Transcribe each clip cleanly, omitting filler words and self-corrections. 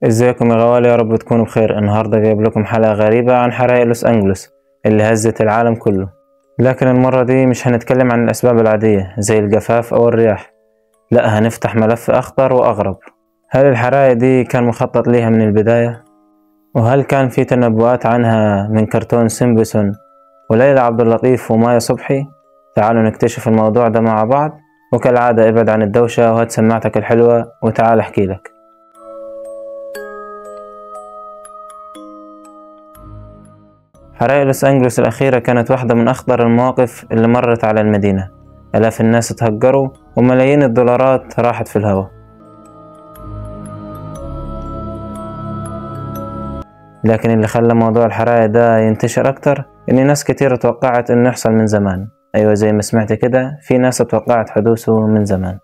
ازيكم يا غوالي، يا رب تكونوا بخير. النهاردة جايب لكم حلقة غريبة عن حرائق لوس أنجلوس اللي هزت العالم كله. لكن المرة دي مش هنتكلم عن الأسباب العادية زي الجفاف أو الرياح، لا هنفتح ملف أخطر وأغرب. هل الحرائق دي كان مخطط ليها من البداية؟ وهل كان في تنبؤات عنها من كرتون سيمبسون وليلى عبد اللطيف ومايا صبحي؟ تعالوا نكتشف الموضوع ده مع بعض. وكالعادة ابعد عن الدوشة وهات سماعتك الحلوة وتعال احكي لك. حرائق لوس أنجلوس الأخيرة كانت واحدة من أخطر المواقف اللي مرت على المدينة. آلاف الناس تهجروا وملايين الدولارات راحت في الهواء. لكن اللي خلى موضوع الحرائق ده ينتشر أكتر إن ناس كتير توقعت إنه يحصل من زمان. أيوة زي ما سمعت كده، في ناس توقعت حدوثه من زمان.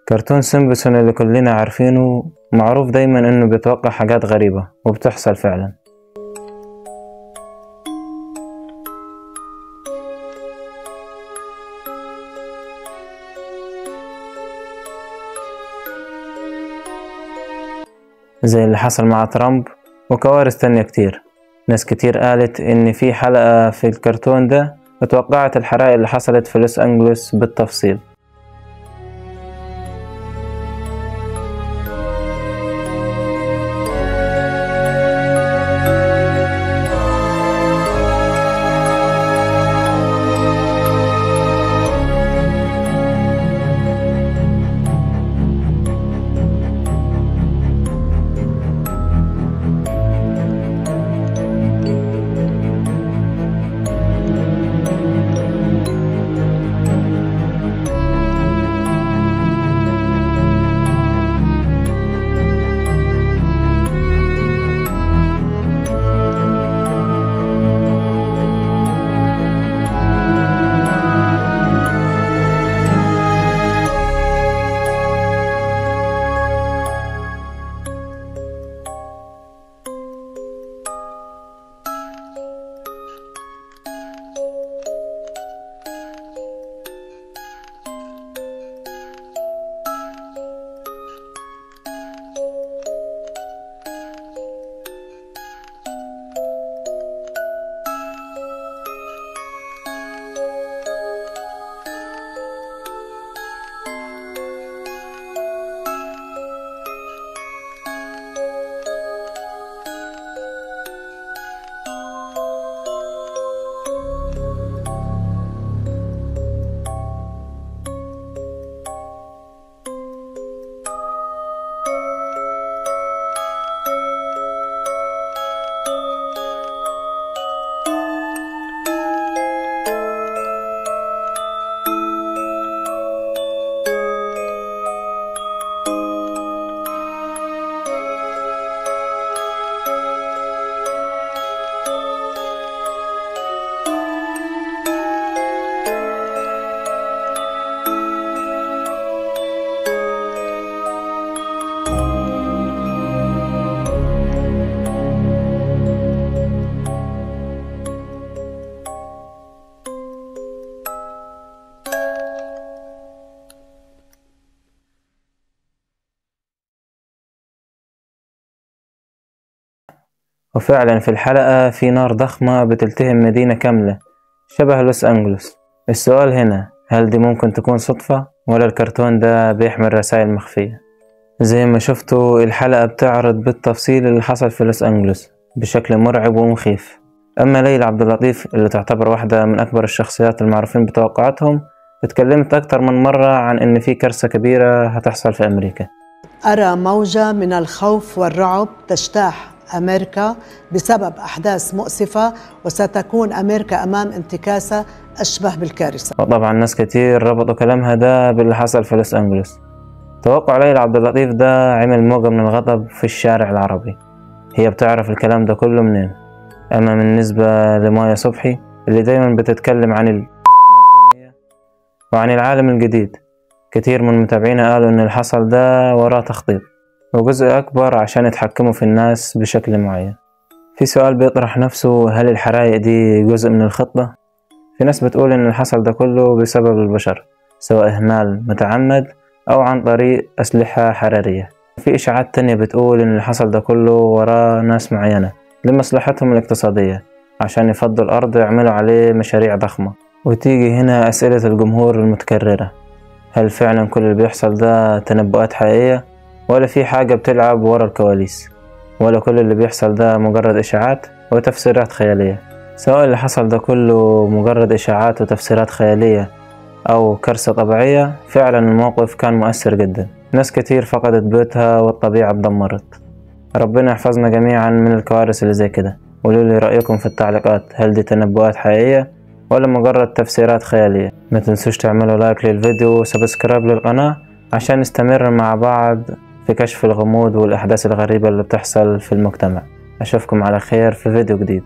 كرتون سيمبسون اللي كلنا عارفينه معروف دايما إنه بيتوقع حاجات غريبة وبتحصل فعلا. زي اللي حصل مع ترامب وكوارث تانية كتير. ناس كتير قالت إن في حلقة في الكرتون ده اتوقعت الحرائق اللي حصلت في لوس أنجلوس بالتفصيل. وفعلا في الحلقة في نار ضخمة بتلتهم مدينة كاملة شبه لوس أنجلوس. السؤال هنا، هل دي ممكن تكون صدفة ولا الكرتون ده بيحمل رسائل مخفية؟ زي ما شفتوا الحلقة بتعرض بالتفصيل اللي حصل في لوس أنجلوس بشكل مرعب ومخيف. أما ليلى عبد اللطيف اللي تعتبر واحدة من أكبر الشخصيات المعروفين بتوقعاتهم اتكلمت أكتر من مرة عن إن في كارثة كبيرة هتحصل في أمريكا. أرى موجة من الخوف والرعب تجتاح أمريكا بسبب أحداث مؤسفة، وستكون أمريكا أمام انتكاسة أشبه بالكارثة. وطبعا ناس كتير ربطوا كلامها ده باللي حصل في لوس أنجلوس. توقع ليلى عبد اللطيف ده عمل موجة من الغضب في الشارع العربي. هي بتعرف الكلام ده كله منين؟ أما بالنسبة لمايا صبحي اللي دايما بتتكلم عن الماسونية وعن العالم الجديد، كتير من متابعينا قالوا إن اللي حصل ده وراه تخطيط وجزء أكبر عشان يتحكموا في الناس بشكل معين. في سؤال بيطرح نفسه، هل الحرايق دي جزء من الخطة؟ في ناس بتقول إن اللي حصل ده كله بسبب البشر، سواء إهمال متعمد أو عن طريق أسلحة حرارية. في إشاعات تانية بتقول إن اللي حصل ده كله وراه ناس معينة لمصلحتهم الاقتصادية، عشان يفضوا الأرض ويعملوا عليه مشاريع ضخمة. وتيجي هنا أسئلة الجمهور المتكررة: هل فعلا كل اللي بيحصل ده تنبؤات حقيقية، ولا في حاجة بتلعب ورا الكواليس، ولا كل اللي بيحصل ده مجرد إشاعات وتفسيرات خيالية؟ سواء اللي حصل ده كله مجرد إشاعات وتفسيرات خيالية أو كارثة طبيعية، فعلا الموقف كان مؤثر جدا. ناس كتير فقدت بيوتها والطبيعة اتدمرت. ربنا يحفظنا جميعا من الكوارث اللي زي كده. قولوا لي رأيكم في التعليقات، هل دي تنبؤات حقيقية ولا مجرد تفسيرات خيالية؟ ما تنسوش تعملوا لايك للفيديو وسبسكرايب للقناة عشان نستمر مع بعض في كشف الغموض والأحداث الغريبة اللي بتحصل في المجتمع. أشوفكم على خير في فيديو جديد.